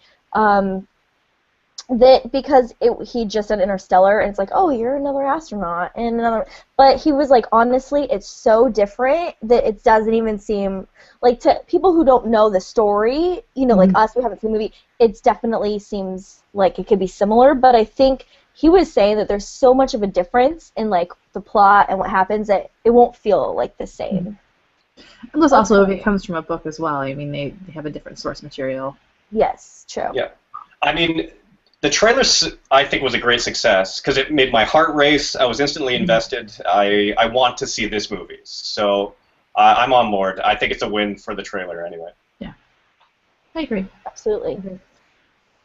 S4: that because he just did Interstellar, and it's like, oh, you're another astronaut, and another, but he was like, honestly, it's so different that it doesn't even seem, like, to people who don't know the story, you know, like us who haven't seen the movie, it definitely seems like it could be similar, but I think he was saying that there's so much of a difference in, like, the plot and what happens that it won't feel like the same.
S3: And plus, also, if it comes from a book as well, I mean, they have a different source material.
S4: Yes, true.
S2: Yeah. I mean, the trailer, I think, was a great success because it made my heart race. I was instantly invested. I want to see this movie. So I'm on board. I think it's a win for the trailer anyway.
S3: Yeah. I agree.
S4: Absolutely.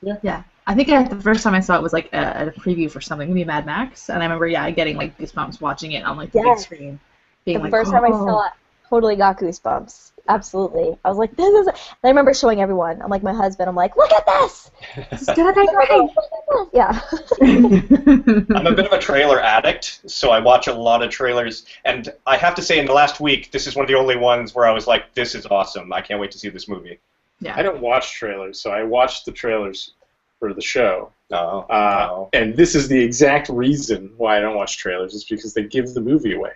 S3: Yeah. I think the first time I saw it was like a preview for something, maybe Mad Max, and I remember, getting like goosebumps watching it on like the big screen. Being
S4: the first time I saw it, totally got goosebumps. Absolutely. I was like, this is... And I remember showing everyone. I'm like, my husband, I'm like, look at this!
S3: It's gonna be great!
S4: Yeah.
S2: I'm a bit of a trailer addict, so I watch a lot of trailers, and I have to say in the last week, this is one of the only ones where I was like, this is awesome. I can't wait to see this movie.
S3: Yeah.
S5: I don't watch trailers, so I watched the trailers for the show.
S2: No.
S5: And this is the exact reason why I don't watch trailers, is because they give the movie away.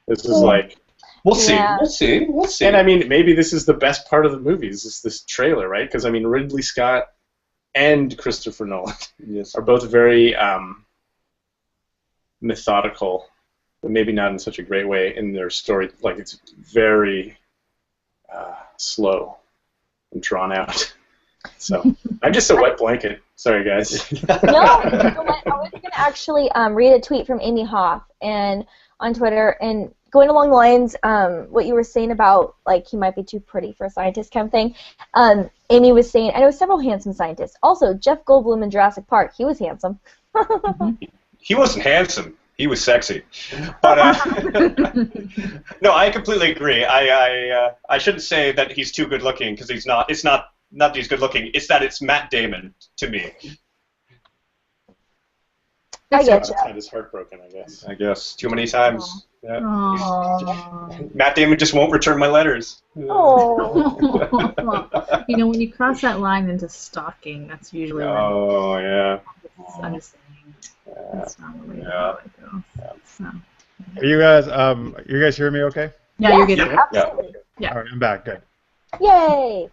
S5: This is like...
S2: We'll see.
S4: Yeah.
S2: We'll see. We'll see.
S5: And I mean, maybe this is the best part of the movie, is this trailer, right? Because I mean, Ridley Scott and Christopher Nolan are both very methodical, but maybe not in such a great way in their story. Like, it's very slow and drawn out. So I'm just a wet blanket. Sorry, guys.
S4: No, you know what? I was going to actually read a tweet from Amy Hoff on Twitter, and going along the lines, what you were saying about, like, he might be too pretty for a scientist kind of thing, Amy was saying, I know several handsome scientists. Also, Jeff Goldblum in Jurassic Park, he was handsome.
S2: He wasn't handsome. He was sexy. But no, I completely agree. I shouldn't say that he's too good looking, because he's not. It's not that he's good looking. It's that it's Matt Damon to me.
S4: I get you.
S5: Had his heart broken, I guess.
S2: Too many times. Yeah.
S3: Aww.
S2: Matt Damon just won't return my letters.
S4: Oh.
S3: You know, when you cross that line into stalking, that's usually
S2: Oh, yeah.
S3: I'm just saying. That's not the way to go. So.
S1: Are you guys hearing me okay?
S3: Yeah, you're good.
S4: Absolutely.
S3: Yeah.
S1: All right, I'm back. Good.
S4: Yay!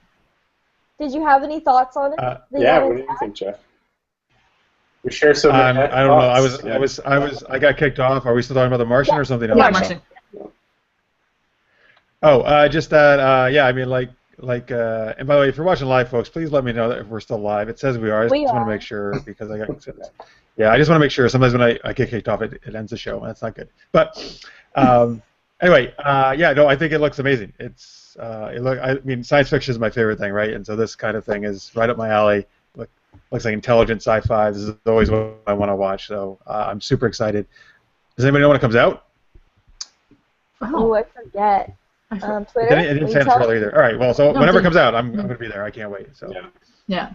S4: Did you have any thoughts on it?
S5: Yeah, what do you think, Jeff? We share so many
S1: I don't know.
S5: thoughts.
S1: I got kicked off. Are we still talking about the Martian or something else?
S3: Yeah, Martian.
S1: Oh, just that. Yeah, I mean, and by the way, if you're watching live, folks, please let me know that if we're still live. It says we are. I just want to make sure because I got. Yeah, I just want to make sure. Sometimes when I get kicked off, it ends the show, and that's not good. But anyway, yeah, no, I think it looks amazing. I mean, science fiction is my favorite thing, right? And so this kind of thing is right up my alley. Looks like intelligent sci-fi. This is always what I want to watch. So I'm super excited. Does anybody know when it comes out?
S4: Oh, I forget. Twitter?
S1: I didn't say it earlier either. All right. Well, so whenever it comes out, I'm going to be there. I can't wait. So.
S3: Yeah.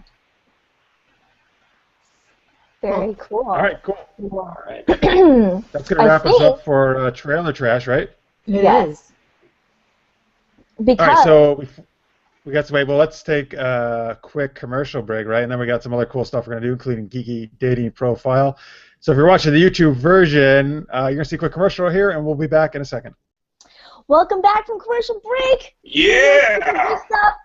S4: Very cool.
S1: All right. Cool.
S2: All right.
S1: That's going to wrap us up for trailer trash, right?
S3: It is.
S4: Because.
S1: All right. So we got some. Well, let's take a quick commercial break, right? And then we got some other cool stuff we're going to do, including Geeky Dating Profile. So if you're watching the YouTube version, you're going to see a quick commercial here, and we'll be back in a second.
S4: Welcome back from commercial break.
S2: Yeah!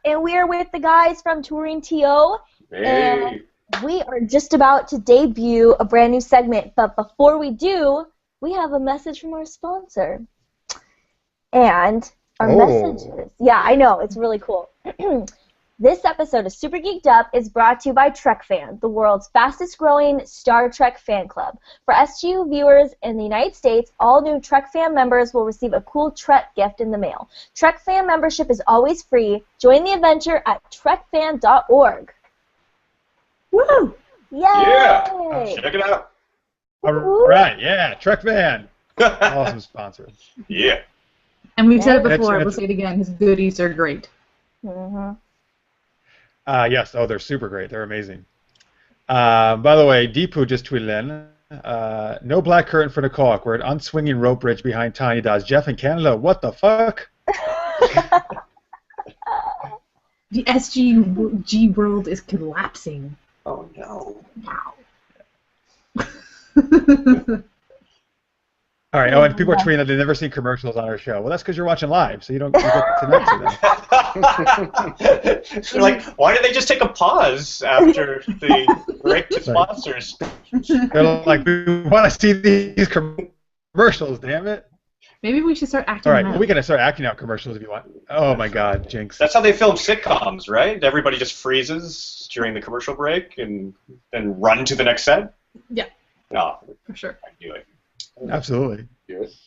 S4: And we are with the guys from Touring TO.
S2: Hey.
S4: And we are just about to debut a brand new segment. But before we do, we have a message from our sponsor. And our message is, yeah, I know, it's really cool. This episode of Super Geeked Up is brought to you by Trek Fan, the world's fastest-growing Star Trek fan club. For SGU viewers in the United States, all new Trek Fan members will receive a cool Trek gift in the mail. Trek Fan membership is always free. Join the adventure at trekfan.org. Woo! Yay!
S2: Yeah! Check it out.
S1: All right, yeah, Trek Van. Awesome sponsor.
S2: Yeah.
S3: And we've said it before, we'll say it again, his goodies are great.
S4: Mm-hmm.
S1: Yes, they're super great. They're amazing. By the way, Deepu just tweeted in, no black curtain for Nicole Awkward, unswinging rope bridge behind Tiny Dots. Jeff in Canada, what the fuck?
S3: The SG world is collapsing.
S2: Oh, no.
S3: Wow.
S1: All right. Oh, and people are tweeting that they've never seen commercials on our show. Well, that's because you're watching live, so you get to not see them.
S2: Like, why did they just take a pause after the break to sponsors?
S1: They're like, we want to see these commercials, damn it.
S3: Maybe we should start acting
S1: All right,
S3: them out.
S1: we can start acting out commercials if you want. Oh, my God, Jinx.
S2: That's how they film sitcoms, right? Everybody just freezes during the commercial break and then run to the next set?
S3: Yeah.
S2: No,
S3: for sure.
S2: I do it.
S1: Absolutely.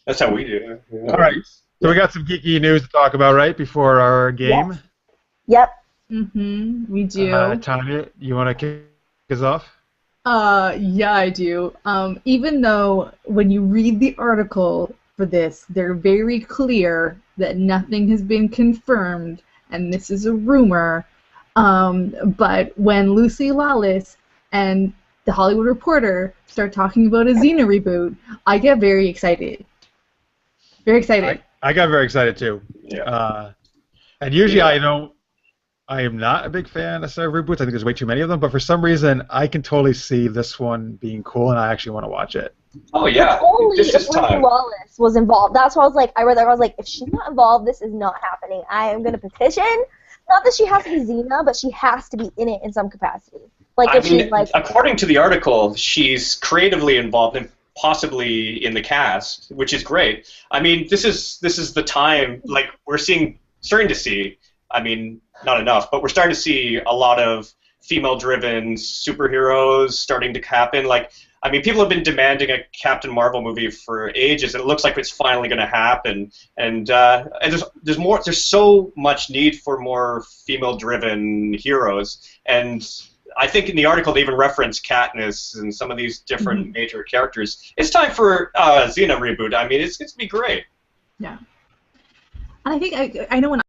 S2: That's how we do it.
S1: All right. So we got some geeky news to talk about, right, before our game?
S4: Yep.
S3: Mm-hmm. We do.
S1: Tanya, you want to kick us off?
S3: Yeah, I do. Even though when you read the article for this, they're very clear that nothing has been confirmed, and this is a rumor. But when Lucy Lawless and The Hollywood Reporter start talking about a Xena reboot, I get very excited. Very excited.
S1: I got very excited too.
S2: Yeah.
S1: And usually I am not a big fan of Xena reboots. I think there's way too many of them. But for some reason, I can totally see this one being cool, and I actually want to watch it.
S2: Oh yeah.
S4: Only
S2: This
S4: if
S2: is
S4: Lucy
S2: time.
S4: Lawless was involved. That's why I was like, I read that. I was like, if she's not involved, this is not happening. I am going to petition. Not that she has to be Xena, but she has to be in it in some capacity. Like if she's like.
S2: According to the article, she's creatively involved and possibly in the cast, which is great. I mean, this is the time. Like we're starting to see. I mean, not enough, but we're starting to see a lot of female-driven superheroes starting to happen. Like, I mean, people have been demanding a Captain Marvel movie for ages, and it looks like it's finally going to happen. And there's more. There's so much need for more female-driven heroes. And I think in the article they even reference Katniss and some of these different major characters. It's time for Xena reboot. I mean, it's going to be great.
S3: Yeah. And I think I know when